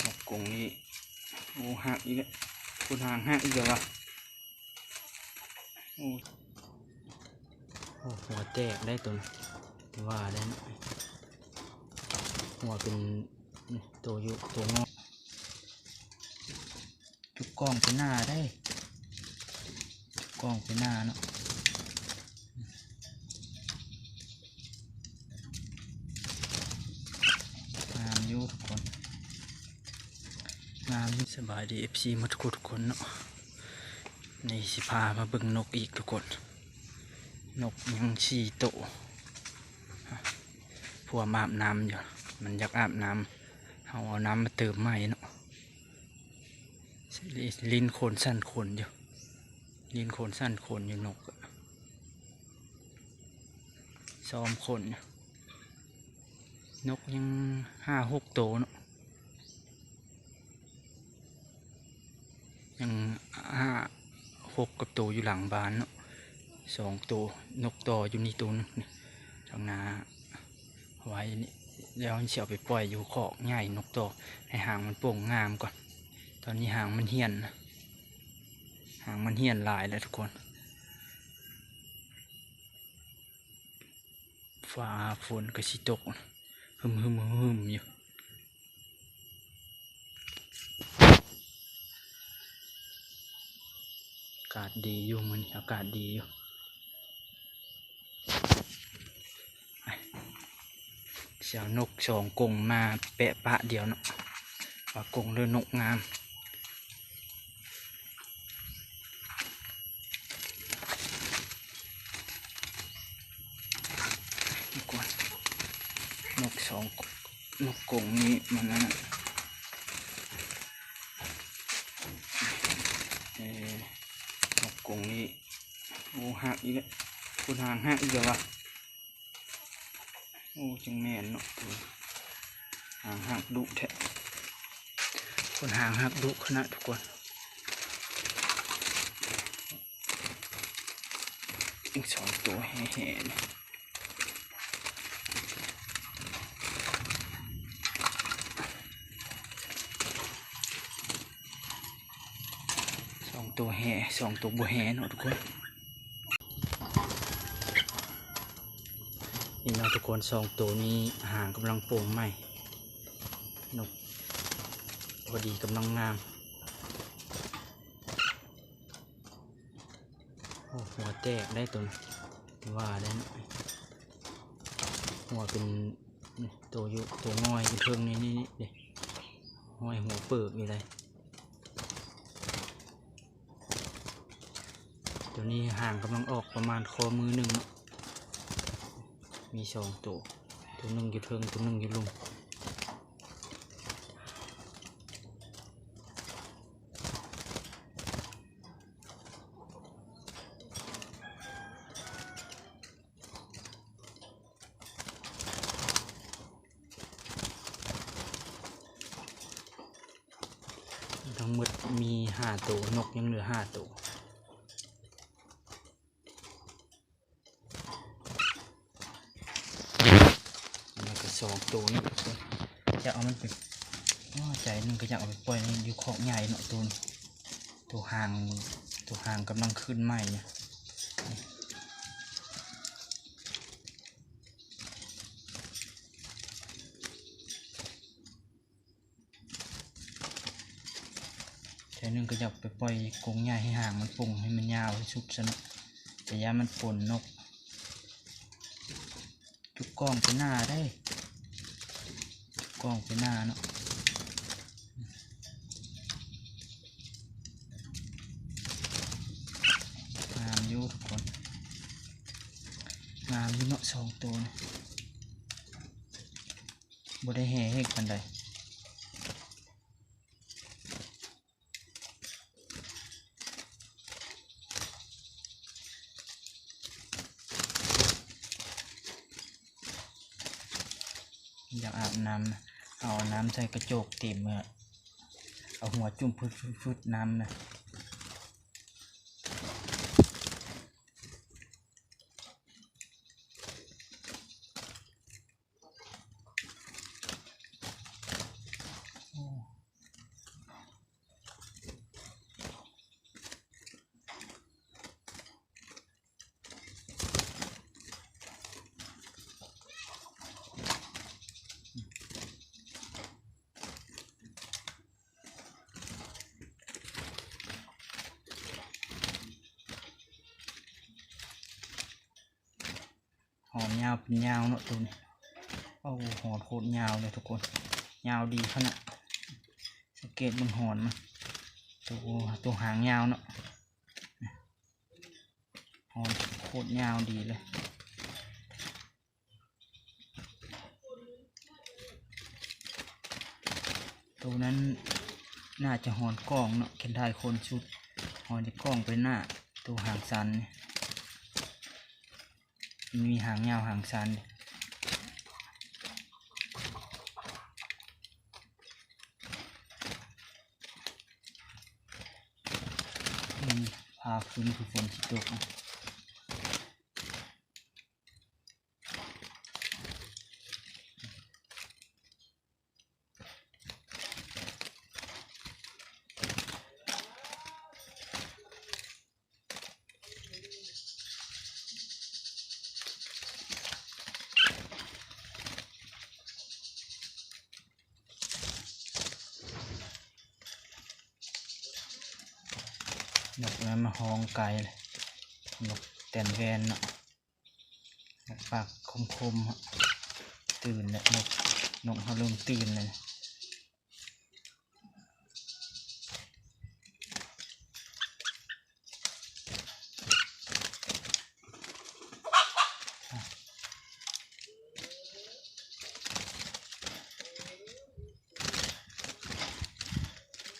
นกกรงนี่โอ้หักอีกแล้วคุณหางหักอีกแล้ววะโอ้หัวแตกได้ตัวว่าได้นะหัวเป็นตัวยุตัวงอจุกกล้องเป็นหน้าได้จุกกล้องเป็นหน้าเนาะงามอยู่ทุกคนงามสบายดี FC มาทุกคนเนาะในสิพามาเบิ่งนกอีกทุกคนนกยัง4 ตัวพวกอาบน้ำอยู่มันอยากอาบน้ำเอาน้ำมาเติมใหม่เนาะลิ้นโคนสั้นโคนอยู่ลิ้นโคนสั้นโคนอยู่นกซ้อมโคนอยู่นกยัง5-6 ตัวเนาะยัง5-6กับตัวอยู่หลังบ้านเนาะ2 ตัวนกต่ออยู่นี่ตัวนึงนี่ทางนาไว้นี่แล้วเสียไปปล่อยอยู่ขอกใหญ่นกต่อให้หางมันโป่งงามก่อนตอนนี้หางมันเหี่ยนหางมันเหี่ยนลายแล้วทุกคนฟ้าฝนก็สิตกหึมอยู่อากาศดีอยู่มันอากาศดีอยู่เสียวนก2 กรงมาแปะปะเดียวเนาะว่ากรงเลยนกงามนกนกกรงนี้มันนะนกกรงนี้โอ้หักอีกแล้วคุณหางหักอีกแล้ววะโอ้จังแม่นเนาะหางหักดุแท้คุณหางหักดุขนาดทุกคนอีก2 ตัวแห่ๆนี่2 ตัวแห่2 ตัวบัวแห่เนาะทุกคนนี่เนาะทุกคน2 ตัวนี้หางกำลังโป่งใหม่นกพอดีกำลังงามโอ้หัวแตกได้ตัวว่าได้นะหัวเป็นตัวยุตัวงอยเป็นเทิงนี่เด็กห้อยหัวเปิกอยู่เลยตัวนี้ห่างกำลังออกประมาณคอมือ1เนาะมี2 ตัวนึงอยู่เทิงตัวนึงอยู่ลุมทั้งหมดมี5 ตัวนกยังเหลือ5 ตัวแล้วก็2 ตัวนี่จะเอามันไปใจนึงก็อยากเอาไปปล่อยในอยู่ขอกใหญ่เนาะตัวหางกำลังขึ้นใหม่เนี่ยใจนึงก็อยากไปปล่อยกรงใหญ่ให้หางมันปุ่งให้มันยาวให้สุดซะเนาะแต่ยามันปนนกจุกกล้องเป็นหน้าได้จุกกล้องเป็นหน้าเนาะงามอยู่ทุกคนงามอยู่เนาะ2 ตัวนะบ่ได้แห่ให้กันใดอยากอาบน้ำเอาน้ำใส่กระจกตีมเอาหัวจุ่มฟุดน้ำนะ หอนยาวเป็นยาวเนาะตัวนี้โอ้หอนโคตรยาวเลยทุกคนยาวดีขนาดสังเกตบนหอนมันตัวหางยาวเนาะหอนโคตรยาวดีเลยตัวนั้นน่าจะหอนกล้องเนาะเข็นได้คนชุดหอนจะกล้องไปหน้าตัวหางสันมีหางยาวหางสันพาขึ้นคือฝนตกนกนั้นมาห้องไกลเลยนกแตนแวนเนาะปากคมๆตื่นเลยนกเขาเริ่มตื่นเลย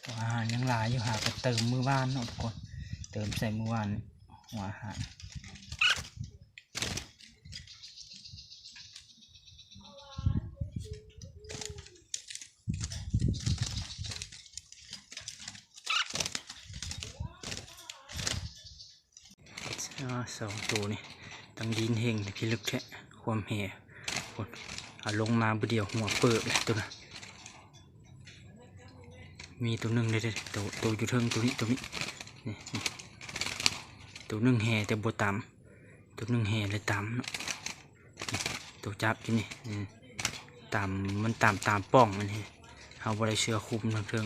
อาหารยังหลายอยู่หาไปเติมมือบ้านเนาะทุกคนเติมใส่มือบ้านหัวอาหารสองตัวนี่ตั้งดินเฮงพิลึกแท้ความแห่คนลงมาบุเดียวหัวเปิดเลยตัวน่ะมีตัวหนึ่งเลยตัวอยู่เทิงตัวนี้นี่ตัวหนึ่งแห่แต่โบตามตัวหนึ่งแห่เลยตามเนาะตัวจับอยู่นี่ตามมันตามป้องมันนี่เอาบริเชือคุมเทิง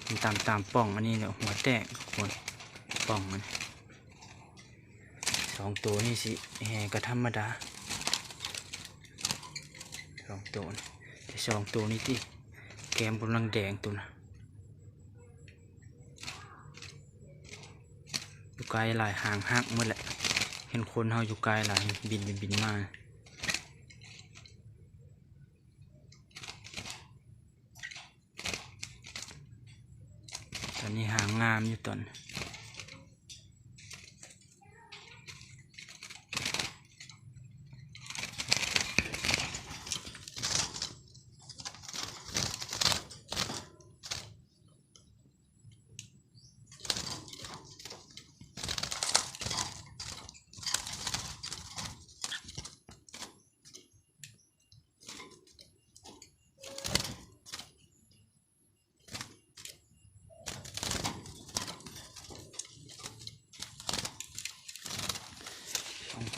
มันตามป้องอันนี้เนี่ยหัวแตกคนป้องมันสองตัวนี่สิแห่ก็ธรรมดาสองตัวแต่สองตัวนี้ที่แกมกำลังแดงตัวนะอยู่ไกลหลายหางหักเมื่อแหละเห็นคนเฮาอยู่ไกลหลายบินมาตอนนี้หางงามอยู่ตอน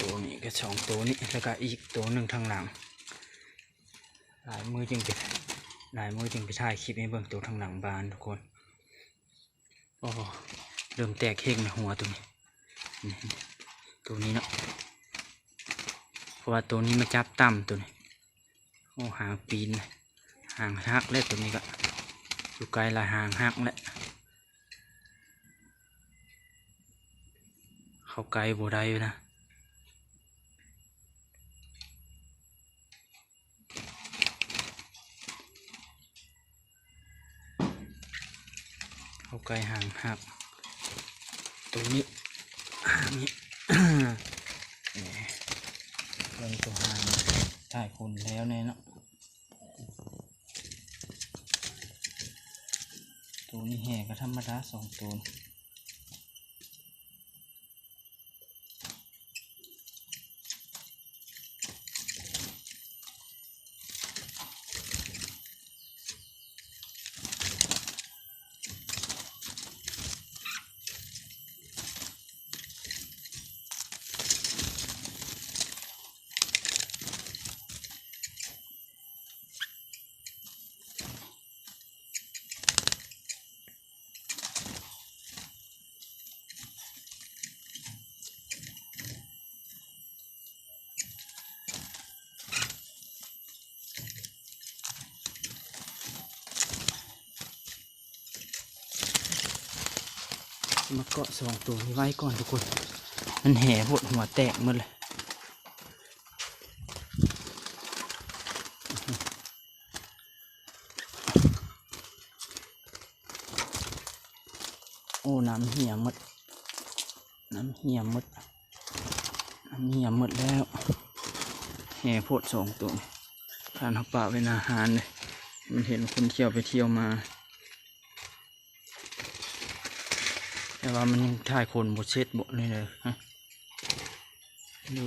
ตัวนี้ก็สองตัวนี้แล้วก็อีกตัวหนึ่งทางหลังหลายมือจึงไปถ่ายคลิปให้เบิ่งตัวทางหลังบานทุกคนโอ้เริ่มแตกเฮงในหัวตัวนี้เนาะเพราะว่าตัวนี้มาจับต่ำตัวนี้โอ้หางปีนหางหักแล้วตัวนี้ก็อยู่ไกลหลายหางหักแล้วเข้าไกลบ่ได้นะเข้าไกลหางหักตัวนี้หางนี้ เริ่มตัวหางถ่ายคนแล้วเนี่ยเนาะตัวนี้แห่ก็ธรรมดาสองตัว มาเกาะสองตัวนี้ไว้ก่อนทุกคนมันแห่หดหัวแตกหมดเลยโอ้น้ำเหี่ยหมดน้ำเหี่ยหมดน้ำเหี่ยหมดแล้วแห่โพดสองตัวทานเขาป่าเป็นอาหารเลยมันเห็นคนเที่ยวไปเที่ยวมาแต่ว่ามันยังถ่ายคนบดเช็ดบดเลยฮะดู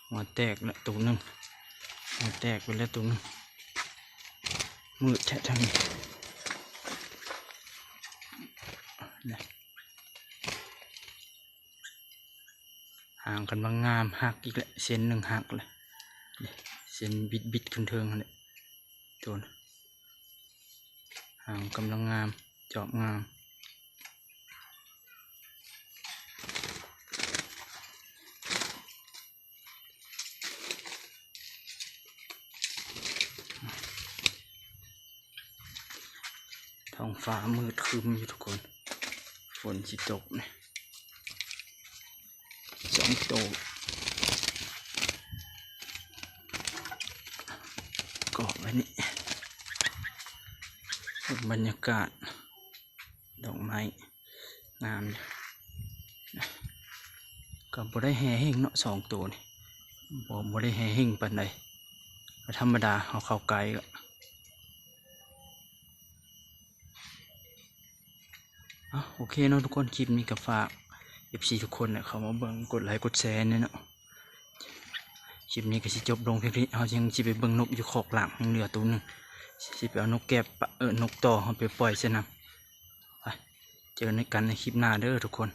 หัวแตกละตัวหนึ่งหัวแตกไปแล้วตัวหนึ่งมืดแท้ทั้งนี้ห่างกันบางงามหักอีกแล้วเส้นหนึ่งหักเลยเส้นบิดขึ้นเทิงเลยตัวนะห่างกำลังงามจอบงามท้องฟ้ามืดครึ้มอยู่ทุกคนฝนสิตกเนี่ยสองตัวเกาะไว้นี่บรรยากาศดอกไม้งามก็บ่ได้แห่เฮงเนาะสองตัวนี่บ่ได้แห่เฮงปานใดธรรมดาเอาเข้าไกลก็โอเคเนาะทุกคนคลิปนี้ก็ฝาก FC ทุกคนเนี่ยเขามาเบิ่งกดไลค์กดแชร์เนี่ยเนาะคลิปนี้ก็สิจบลงเพียงนี้เขายังสิไปเบิ่งนกอยู่ขอกหลังยังเหลือตัวหนึงสิไปเอานกแก้วนกต่อเขาไปปล่อยซะนะไปเจอในกันในคลิปหน้าเด้อทุกคน